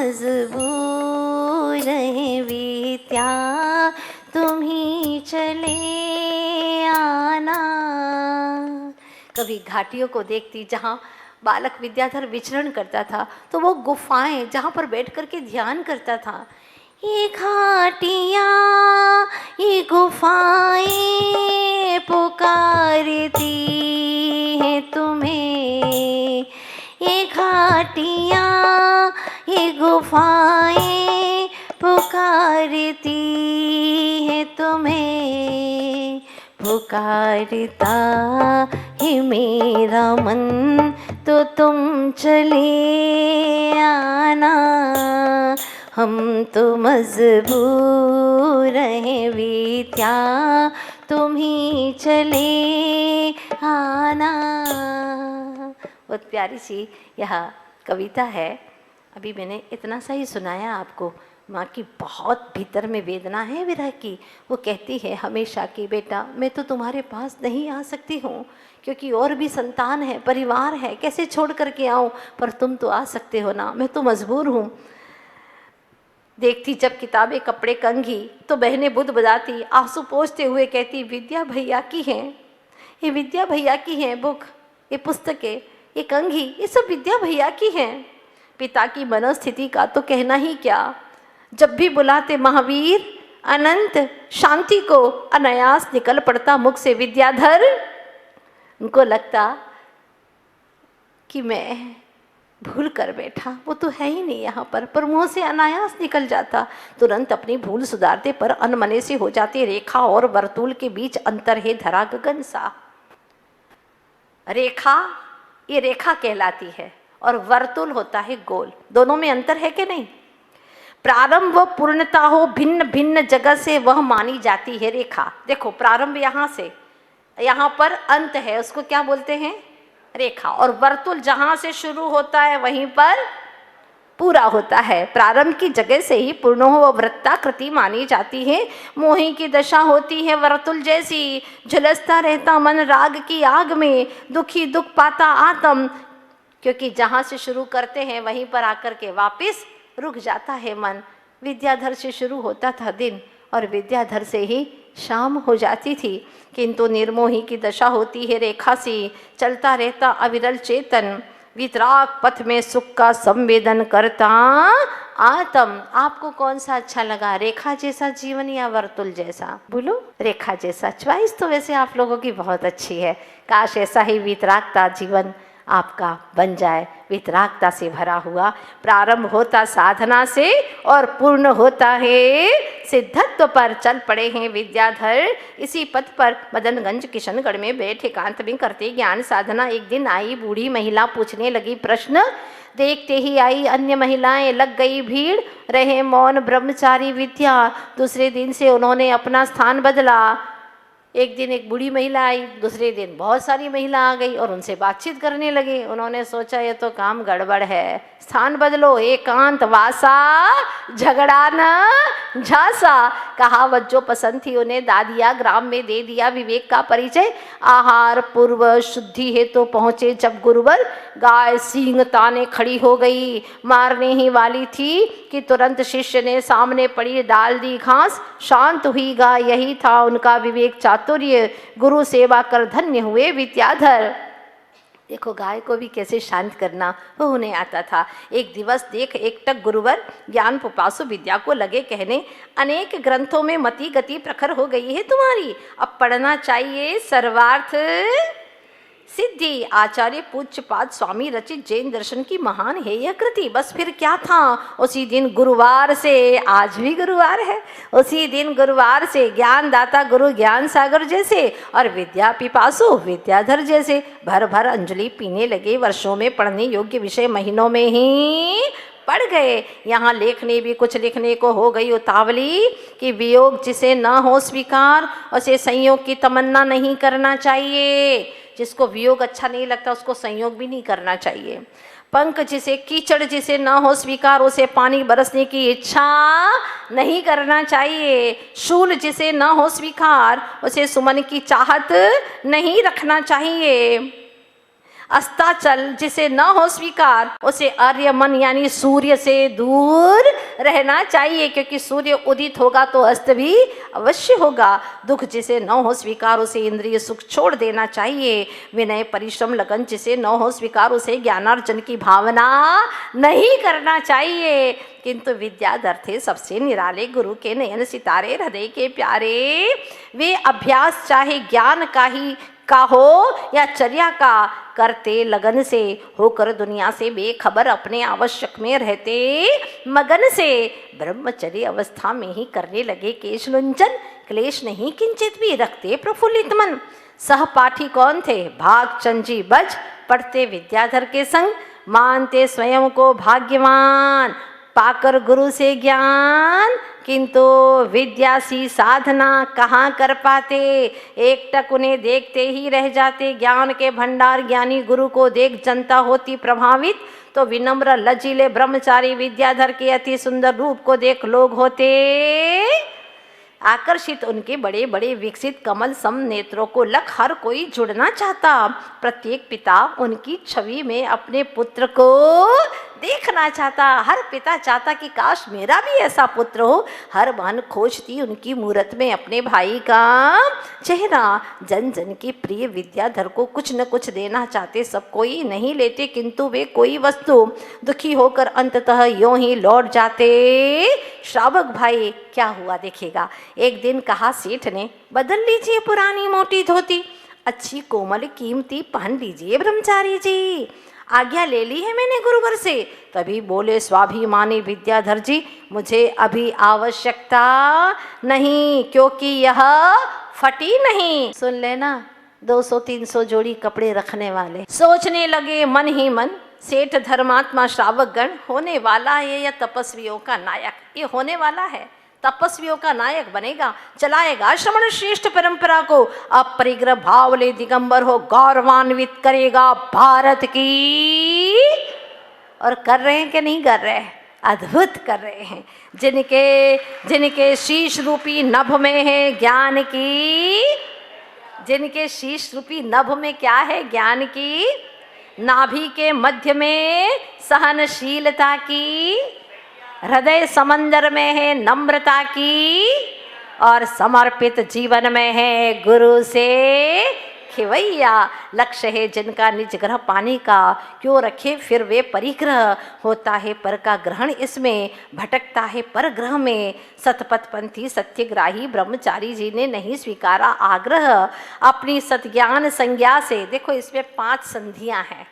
मजबूर है विद्या, तुम ही चले आना। कभी घाटियों को देखती जहाँ बालक विद्याधर विचरण करता था, तो वो गुफाएं जहाँ पर बैठ कर के ध्यान करता था। ये घाटियाँ ये गुफाएं पुकारती हैं तुम्हें, ये घाटियाँ ये गुफाएं पुकारती हैं तुम्हें। पुकारता है मेरा मन तो तुम चले आना, हम तो मजबूर हैं विद्या, तुम ही चले आना। बहुत प्यारी सी यह कविता है। अभी मैंने इतना सा ही सुनाया आपको। माँ की बहुत भीतर में वेदना है विरह की। वो कहती है हमेशा कि बेटा मैं तो तुम्हारे पास नहीं आ सकती हूँ, क्योंकि और भी संतान है, परिवार है, कैसे छोड़ करके आऊँ, पर तुम तो आ सकते हो ना, मैं तो मजबूर हूँ। देखती जब किताबें कपड़े कंघी, तो बहनें बुध बजाती, आंसू पोंछते हुए कहती विद्या भैया की हैं, ये विद्या भैया की हैं बुक, ये पुस्तकें, ये कंघी, ये सब विद्या भैया की हैं। पिता की मनोस्थिति का तो कहना ही क्या। जब भी बुलाते महावीर अनंत शांति को, अनायास निकल पड़ता मुख से विद्याधर। उनको लगता कि मैं भूल कर बैठा, वो तो है ही नहीं यहाँ पर मुंह से अनायास निकल जाता। तुरंत अपनी भूल सुधारते पर अनमने से हो जाती। रेखा और वर्तुल के बीच अंतर है धरा गगन सा। रेखा ये रेखा कहलाती है और वर्तुल होता है गोल। दोनों में अंतर है कि नहीं। प्रारंभ व पूर्णता हो भिन्न भिन्न जगह से वह मानी जाती है रेखा। देखो प्रारंभ यहाँ से, यहाँ पर अंत है, उसको क्या बोलते हैं रेखा। और वर्तुल जहाँ से शुरू होता है वहीं पर पूरा होता है। प्रारंभ की जगह से ही पूर्ण हो वृत्ताकृति मानी जाती है। मोही की दशा होती है वर्तुल जैसी, झुलसता रहता मन राग की आग में, दुखी दुख पाता आत्म। क्योंकि जहाँ से शुरू करते हैं वहीं पर आकर के वापिस रुक जाता है मन। विद्याधर से शुरू होता था दिन और विद्याधर से ही शाम हो जाती थी, किंतु निर्मोही की दशा होती है रेखा सी। चलता रहता अविरल चेतन, वितराग पथ में सुख का संवेदन करता आत्म। आपको कौन सा अच्छा लगा, रेखा जैसा जीवन या वर्तुल जैसा? बोलो रेखा जैसा। च्वाइस तो वैसे आप लोगों की बहुत अच्छी है। काश ऐसा ही वितरागता जीवन आपका बन जाए, वितरागता से भरा हुआ। प्रारंभ होता साधना से और पूर्ण होता है सिद्धत्व पर। चल पड़े हैं विद्याधर इसी पथ पर। मदनगंज किशनगढ़ में बैठे एकांत में करते ज्ञान साधना। एक दिन आई बूढ़ी महिला, पूछने लगी प्रश्न। देखते ही आई अन्य महिलाएं, लग गई भीड़। रहे मौन ब्रह्मचारी विद्या, दूसरे दिन से उन्होंने अपना स्थान बदला। एक दिन एक बूढ़ी महिला आई, दूसरे दिन बहुत सारी महिला आ गई और उनसे बातचीत करने लगे। उन्होंने सोचा ये तो काम गड़बड़ है, स्थान बदलो। एकांत वासा झगड़ा न झांसा, कहावत जो पसंद थी उन्हें दादिया, ग्राम में दे दिया विवेक का परिचय। आहार पूर्व शुद्धि है तो पहुँचे जब गुरुवर, गाय सींग ताने खड़ी हो गई। मारने ही वाली थी कि तुरंत शिष्य ने सामने पड़ी डाल दी घास। शांत हुई गाय, यही था उनका विवेक चातुर्य। गुरु सेवा कर धन्य हुए विद्याधर। देखो गाय को भी कैसे शांत करना वो उन्हें आता था। एक दिवस देख एकटक गुरुवर ज्ञान पिपासु विद्या को लगे कहने, अनेक ग्रंथों में मति गति प्रखर हो गई है तुम्हारी, अब पढ़ना चाहिए सर्वार्थ सिद्धि। आचार्य पूज्यपाद स्वामी रचित जैन दर्शन की महान है यह कृति। बस फिर क्या था, उसी दिन गुरुवार से, आज भी गुरुवार है, उसी दिन गुरुवार से ज्ञान दाता गुरु ज्ञान सागर जैसे और विद्या पिपासु विद्याधर जैसे भर भर अंजलि पीने लगे। वर्षों में पढ़ने योग्य विषय महीनों में ही पढ़ गए। यहाँ लेखने भी कुछ लिखने को हो गई उतावली कि वियोग जिसे न हो स्वीकार, उसे संयोग की तमन्ना नहीं करना चाहिए। जिसको वियोग अच्छा नहीं लगता उसको संयोग भी नहीं करना चाहिए। पंख जिसे, कीचड़ जिसे न हो स्वीकार, उसे पानी बरसने की इच्छा नहीं करना चाहिए। शूल जिसे न हो स्वीकार, उसे सुमन की चाहत नहीं रखना चाहिए। अस्ताचल जिसे न हो स्वीकार, उसे आर्यमन यानी सूर्य से दूर रहना चाहिए, क्योंकि सूर्य उदित होगा तो अस्त भी अवश्य होगा। दुख जिसे न हो स्वीकार, उसे इंद्रिय सुख छोड़ देना चाहिए। विनय परिश्रम लगन जिसे न हो स्वीकार, उसे ज्ञानार्जन की भावना नहीं करना चाहिए। किंतु विद्याधर सबसे निराले, गुरु के नयन सितारे, हृदय के प्यारे। वे अभ्यास चाहे ज्ञान का हो या चर्या का, करते लगन से, होकर दुनिया से बेखबर, अपने आवश्यक में रहते मगन से। ब्रह्मचर्य अवस्था में ही करने लगे केश लुंचन, क्लेश नहीं किंचित भी, रखते प्रफुल्लित मन। सहपाठी कौन थे? भागचंद जी बज, पढ़ते विद्याधर के संग, मानते स्वयं को भाग्यवान, पाकर गुरु से ज्ञान। किंतु विद्या सी साधना कहाँ कर पाते, एकटक उन्हें देखते ही रह जाते। ज्ञान के भंडार ज्ञानी गुरु को देख जनता होती प्रभावित, तो विनम्र लजीले ब्रह्मचारी विद्याधर के अति सुंदर रूप को देख लोग होते आकर्षित। उनके बड़े बड़े विकसित कमल सम नेत्रों को लग हर कोई जुड़ना चाहता। प्रत्येक पिता उनकी छवि में अपने पुत्र को देखना चाहता। हर पिता चाहता कि काश मेरा भी ऐसा पुत्र हो। हर बहन खोजती उनकी मूरत में अपने भाई का चेहरा। जन जन की प्रिय विद्याधर को कुछ न कुछ देना चाहते, सब कोई नहीं लेते, किंतु वे कोई वस्तु दुखी होकर अंततः यों ही लौट जाते। श्रावक भाई क्या हुआ देखेगा। एक दिन कहा सेठ ने, बदल लीजिए पुरानी मोटी धोती, अच्छी कोमल कीमती पहन लीजिए ब्रह्मचारी जी। आज्ञा ले ली है मैंने गुरुवर से। तभी बोले स्वाभिमानी विद्याधर जी, मुझे अभी आवश्यकता नहीं, क्योंकि यह फटी नहीं। सुन लेना, 200-300 जोड़ी कपड़े रखने वाले। सोचने लगे मन ही मन, सेठ धर्मात्मा श्रावकगण, होने वाला है यह तपस्वियों का नायक। ये होने वाला है, तपस्वियों का नायक बनेगा, चलाएगा श्रमण श्रेष्ठ परंपरा को। अपरिग्रह भाव ले दिगंबर हो, गौरवान्वित करेगा भारत की। और कर रहे हैं कि नहीं कर रहे हैं? अद्भुत कर रहे हैं। जिनके शीश रूपी नभ में है ज्ञान की, जिनके शीश रूपी नभ में क्या है? ज्ञान की। नाभि के मध्य में सहनशीलता की, हृदय समंदर में है नम्रता की, और समर्पित जीवन में है गुरु से खिवैया। लक्ष्य है जिनका निज ग्रह पाने का, क्यों रखे फिर वे परिग्रह। होता है पर का ग्रहण इसमें, भटकता है पर ग्रह में। सतपथपंथी सत्यग्राही ब्रह्मचारी जी ने नहीं स्वीकारा आग्रह। अपनी सतज्ञान संज्ञा से, देखो इसमें 5 संधियां हैं।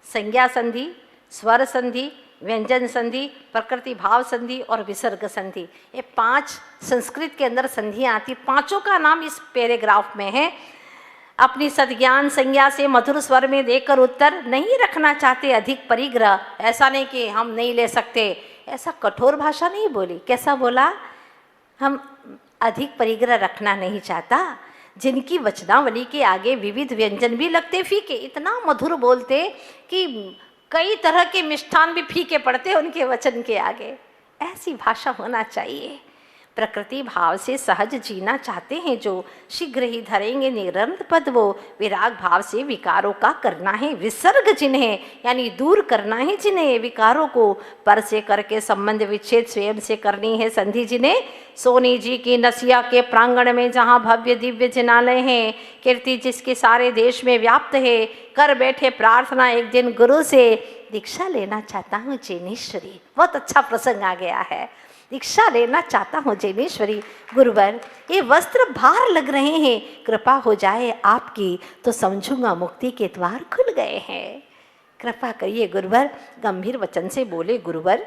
संज्ञा संधि, स्वर संधि, व्यंजन संधि, प्रकृति भाव संधि और विसर्ग संधि। ये 5 संस्कृत के अंदर संधियां आती। पांचों का नाम इस पैराग्राफ में है। अपनी सद्ज्ञान संज्ञा से मधुर स्वर में देकर उत्तर नहीं रखना चाहते अधिक परिग्रह। ऐसा नहीं कि हम नहीं ले सकते, ऐसा कठोर भाषा नहीं बोली। कैसा बोला? हम अधिक परिग्रह रखना नहीं चाहता। जिनकी वचनावली के आगे विविध व्यंजन भी लगते फीके, इतना मधुर बोलते कि कई तरह के मिष्ठान भी फीके पड़ते उनके वचन के आगे। ऐसी भाषा होना चाहिए। प्रकृति भाव से सहज जीना चाहते हैं जो, शीघ्र ही धरेंगे निरंतर पद वो। विराग भाव से विकारों का करना है विसर्ग जिन्हें, यानी दूर करना है जिन्हें विकारों को। पर से करके संबंध विच्छेद स्वयं से करनी है संधि जिन्हें। सोनी जी की नसिया के प्रांगण में जहाँ भव्य दिव्य जिनालय हैं, कीर्ति जिसके सारे देश में व्याप्त है, कर बैठे प्रार्थना एक दिन गुरु से, दीक्षा लेना चाहता हूँ जैनेश्वरी। बहुत अच्छा प्रसंग आ गया है। दीक्षा लेना चाहता हूँ जैनेश्वरी। गुरुवर, ये वस्त्र भार लग रहे हैं, कृपा हो जाए आपकी तो समझूंगा मुक्ति के द्वार खुल गए हैं। कृपा करिए गुरुवर। गंभीर वचन से बोले गुरुवर,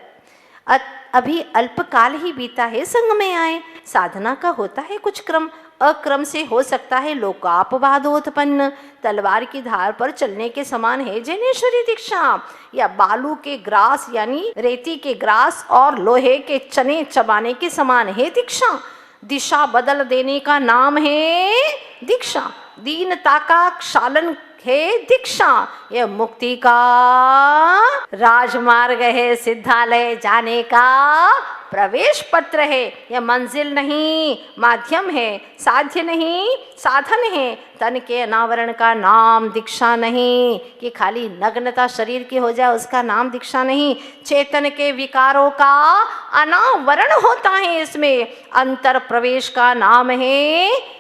अभी अल्पकाल ही बीता है, संग में आए। साधना का होता है कुछ क्रम, अक्रम से हो सकता है लोकापवादोत्पन्न। तलवार की धार पर चलने के समान है जैनेश्वरी दीक्षा, या बालू के ग्रास यानी रेती के ग्रास और लोहे के चने चबाने के समान है दीक्षा। दिशा बदल देने का नाम है दीक्षा। दीनता का क्षालन है दीक्षा, यह मुक्ति का राजमार्ग है, सिद्धालय जाने का प्रवेश पत्र है। यह मंजिल नहीं, माध्यम है, साध्य नहीं, साधन है। तन के अनावरण का नाम दीक्षा नहीं, कि खाली नग्नता शरीर की हो जाए उसका नाम दीक्षा नहीं। चेतन के विकारों का अनावरण होता है, इसमें अंतर प्रवेश का नाम है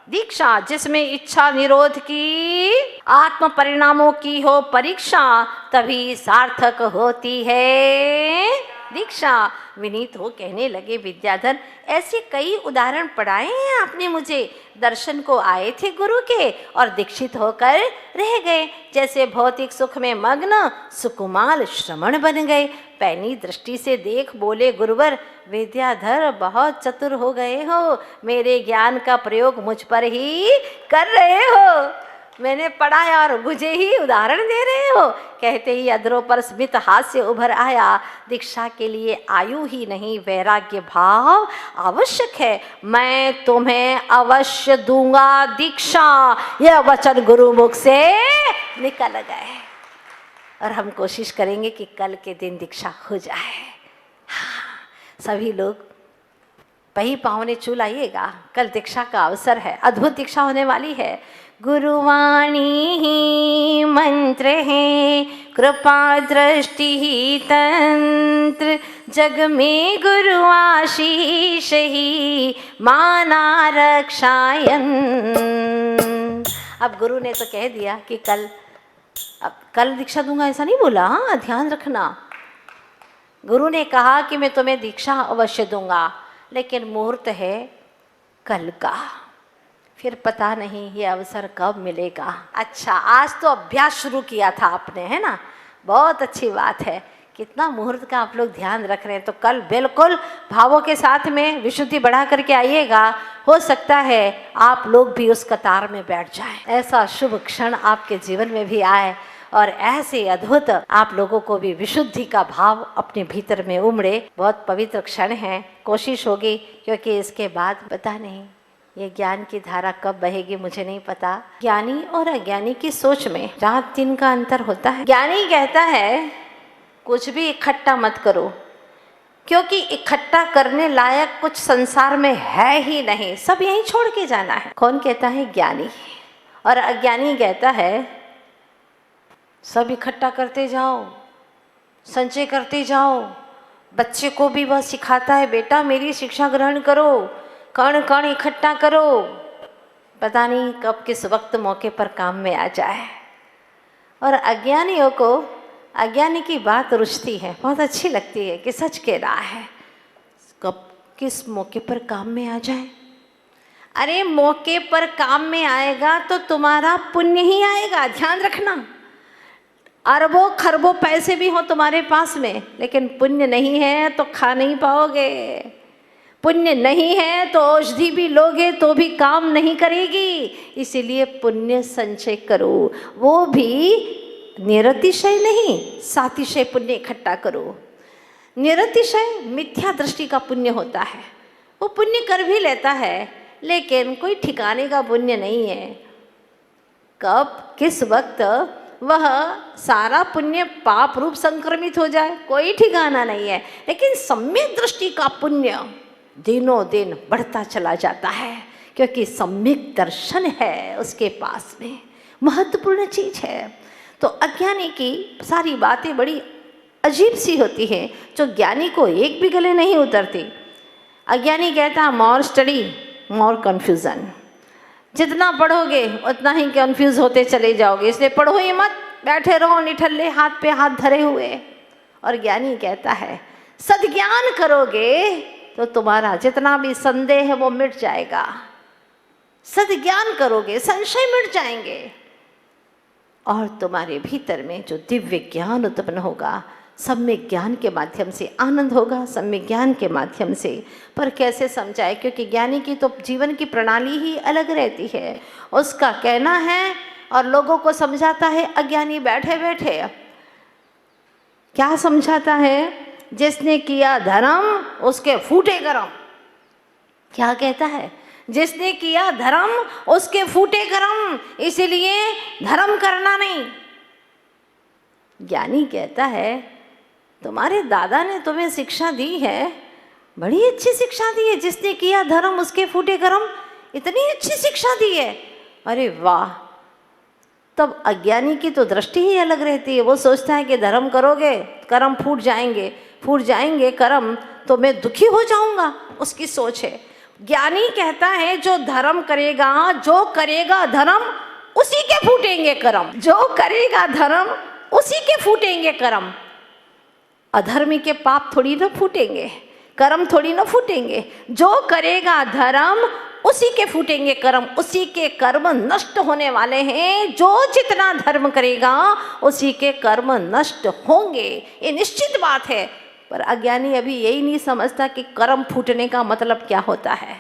दीक्षा, जिसमें इच्छा निरोध की आत्म परिणामों की हो परीक्षा, तभी सार्थक होती है दीक्षा। विनीत हो कहने लगे विद्याधर, ऐसे कई उदाहरण पढ़ाए हैं आपने मुझे। दर्शन को आए थे गुरु के और दीक्षित होकर रह गए। जैसे भौतिक सुख में मग्न सुकुमाल श्रमण बन गए। पैनी दृष्टि से देख बोले गुरुवर, विद्याधर बहुत चतुर हो गए हो, मेरे ज्ञान का प्रयोग मुझ पर ही कर रहे हो। मैंने पढ़ाया और मुझे ही उदाहरण दे रहे हो। कहते ही अधरों पर स्मित हास्य उभर आया। दीक्षा के लिए आयु ही नहीं, वैराग्य भाव आवश्यक है। मैं तुम्हें अवश्य दूंगा दीक्षा, यह वचन गुरु मुख से निकल गए। और हम कोशिश करेंगे कि कल के दिन दीक्षा हो जाए। हाँ, सभी लोग पही पावने चूल आइएगा, कल दीक्षा का अवसर है, अद्भुत दीक्षा होने वाली है। गुरुवाणी ही मंत्र है, कृपा दृष्टि ही तंत्र, जग में गुरु आशीष ही माना रक्षायन। अब गुरु ने तो कह दिया कि कल दीक्षा दूंगा, ऐसा नहीं बोला। हाँ, ध्यान रखना। गुरु ने कहा कि मैं तुम्हें दीक्षा अवश्य दूंगा, लेकिन मुहूर्त है कल का, फिर पता नहीं ये अवसर कब मिलेगा। अच्छा, आज तो अभ्यास शुरू किया था आपने, है ना, बहुत अच्छी बात है। कितना मुहूर्त का आप लोग ध्यान रख रहे हैं। तो कल बिल्कुल भावों के साथ में विशुद्धि बढ़ा करके आइएगा। हो सकता है आप लोग भी उस कतार में बैठ जाएं, ऐसा शुभ क्षण आपके जीवन में भी आए और ऐसे अद्भुत आप लोगों को भी विशुद्धि का भाव अपने भीतर में उमड़े। बहुत पवित्र क्षण है। कोशिश होगी, क्योंकि इसके बाद पता नहीं ये ज्ञान की धारा कब बहेगी, मुझे नहीं पता। ज्ञानी और अज्ञानी की सोच में रात दिन का अंतर होता है। ज्ञानी कहता है कुछ भी इकट्ठा मत करो, क्योंकि इकट्ठा करने लायक कुछ संसार में है ही नहीं, सब यहीं छोड़ के जाना है। कौन कहता है? ज्ञानी। और अज्ञानी कहता है सब इकट्ठा करते जाओ, संचय करते जाओ। बच्चे को भी वह सिखाता है, बेटा मेरी शिक्षा ग्रहण करो, कण कण इकट्ठा करो, पता नहीं कब किस वक्त मौके पर काम में आ जाए। और अज्ञानियों को अज्ञानी की बात रुचती है, बहुत अच्छी लगती है कि सच कह रहा है, कब किस मौके पर काम में आ जाए। अरे मौके पर काम में आएगा तो तुम्हारा पुण्य ही आएगा, ध्यान रखना। अरबों खरबों पैसे भी हो तुम्हारे पास में, लेकिन पुण्य नहीं है तो खा नहीं पाओगे। पुण्य नहीं है तो औषधि भी लोगे तो भी काम नहीं करेगी। इसीलिए पुण्य संचय करो, वो भी निरतिशय नहीं, सातिशय पुण्य इकट्ठा करो। निरतिशय मिथ्या दृष्टि का पुण्य होता है, वो पुण्य कर भी लेता है, लेकिन कोई ठिकाने का पुण्य नहीं है। कब किस वक्त वह सारा पुण्य पाप रूप संक्रमित हो जाए, कोई ठिकाना नहीं है। लेकिन सम्यक दृष्टि का पुण्य दिनों दिन बढ़ता चला जाता है, क्योंकि सम्यक दर्शन है उसके पास में, महत्वपूर्ण चीज है। तो अज्ञानी की सारी बातें बड़ी अजीब सी होती हैं, जो ज्ञानी को एक भी गले नहीं उतरती। अज्ञानी कहता मोर स्टडी मोर कन्फ्यूजन, जितना पढ़ोगे उतना ही कंफ्यूज होते चले जाओगे, इसलिए पढ़ो ही मत, बैठे रहो निठल्ले हाथ पे हाथ धरे हुए। और ज्ञानी कहता है सद्ज्ञान करोगे तो तुम्हारा जितना भी संदेह है वो मिट जाएगा। सद्ज्ञान करोगे संशय मिट जाएंगे, और तुम्हारे भीतर में जो दिव्य ज्ञान उत्पन्न होगा, सम्यक ज्ञान के माध्यम से आनंद होगा, सम्यक ज्ञान के माध्यम से। पर कैसे समझाए, क्योंकि ज्ञानी की तो जीवन की प्रणाली ही अलग रहती है, उसका कहना है और लोगों को समझाता है। अज्ञानी बैठे बैठे क्या समझाता है? जिसने किया धर्म उसके फूटे गरम। क्या कहता है? जिसने किया धर्म उसके फूटे कर्म, इसीलिए धर्म करना नहीं। ज्ञानी कहता है तुम्हारे दादा ने तुम्हें शिक्षा दी है, बड़ी अच्छी शिक्षा दी है, जिसने किया धर्म उसके फूटे कर्म, इतनी अच्छी शिक्षा दी है। अरे वाह, तब अज्ञानी की तो दृष्टि ही अलग रहती है। वो सोचता है कि धर्म करोगे कर्म फूट जाएंगे कर्म तो मैं दुखी हो जाऊंगा, उसकी सोच है। ज्ञानी कहता है जो धर्म करेगा, जो करेगा धर्म उसी के फूटेंगे कर्म, जो करेगा धर्म उसी के फूटेंगे कर्म। अधर्मी के पाप थोड़ी ना फूटेंगे, कर्म थोड़ी ना फूटेंगे। जो करेगा धर्म उसी के फूटेंगे कर्म, उसी के कर्म नष्ट होने वाले हैं। जो जितना धर्म करेगा उसी के कर्म नष्ट होंगे, ये निश्चित बात है। पर अज्ञानी अभी यही नहीं समझता कि कर्म फूटने का मतलब क्या होता है।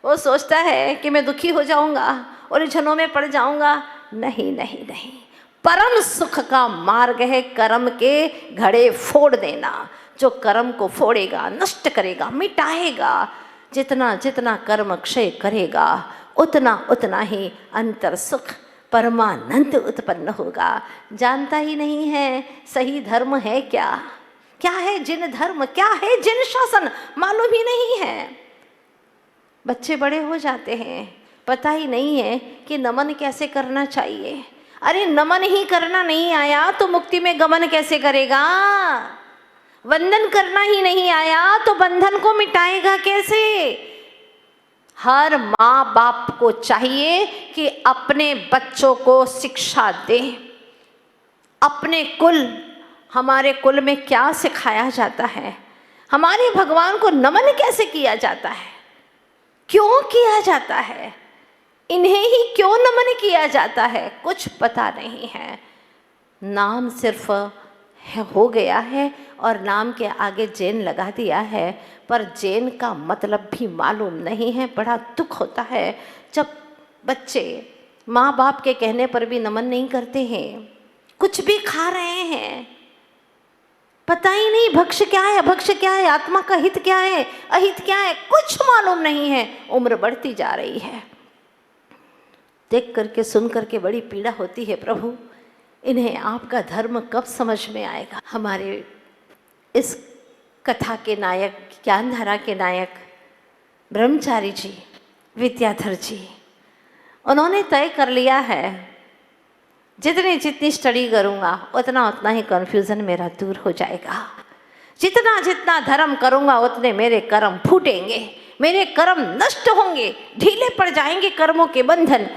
वो सोचता है कि मैं दुखी हो जाऊंगा, उलझनों में पड़ जाऊंगा। नहीं नहीं नहीं, परम सुख का मार्ग है कर्म के घड़े फोड़ देना। जो कर्म को फोड़ेगा, नष्ट करेगा, मिटाएगा, जितना जितना कर्म क्षय करेगा उतना उतना ही अंतर सुख परमानंद उत्पन्न होगा। जानता ही नहीं है सही धर्म है क्या, क्या है जिन धर्म, क्या है जिन शासन, मालूम ही नहीं है। बच्चे बड़े हो जाते हैं, पता ही नहीं है कि नमन कैसे करना चाहिए। अरे नमन ही करना नहीं आया तो मुक्ति में गमन कैसे करेगा। वंदन करना ही नहीं आया तो बंधन को मिटाएगा कैसे। हर माँ बाप को चाहिए कि अपने बच्चों को शिक्षा दे। अपने कुल, हमारे कुल में क्या सिखाया जाता है, हमारे भगवान को नमन कैसे किया जाता है, क्यों किया जाता है, इन्हें ही क्यों नमन किया जाता है, कुछ पता नहीं है। नाम सिर्फ हो गया है और नाम के आगे जैन लगा दिया है, पर जैन का मतलब भी मालूम नहीं है। बड़ा दुख होता है जब बच्चे माँ बाप के कहने पर भी नमन नहीं करते हैं। कुछ भी खा रहे हैं, पता ही नहीं भक्ष्य क्या है, अभक्ष्य क्या है, आत्मा का हित क्या है, अहित क्या है, कुछ मालूम नहीं है। उम्र बढ़ती जा रही है। देख करके सुन करके बड़ी पीड़ा होती है। प्रभु, इन्हें आपका धर्म कब समझ में आएगा। हमारे इस कथा के नायक, ज्ञानधारा के नायक ब्रह्मचारी जी, विद्याधर जी, उन्होंने तय कर लिया है जितनी स्टडी करूँगा उतना उतना ही कन्फ्यूज़न मेरा दूर हो जाएगा। जितना जितना धर्म करूँगा उतने मेरे कर्म फूटेंगे, मेरे कर्म नष्ट होंगे, ढीले पड़ जाएंगे कर्मों के बंधन।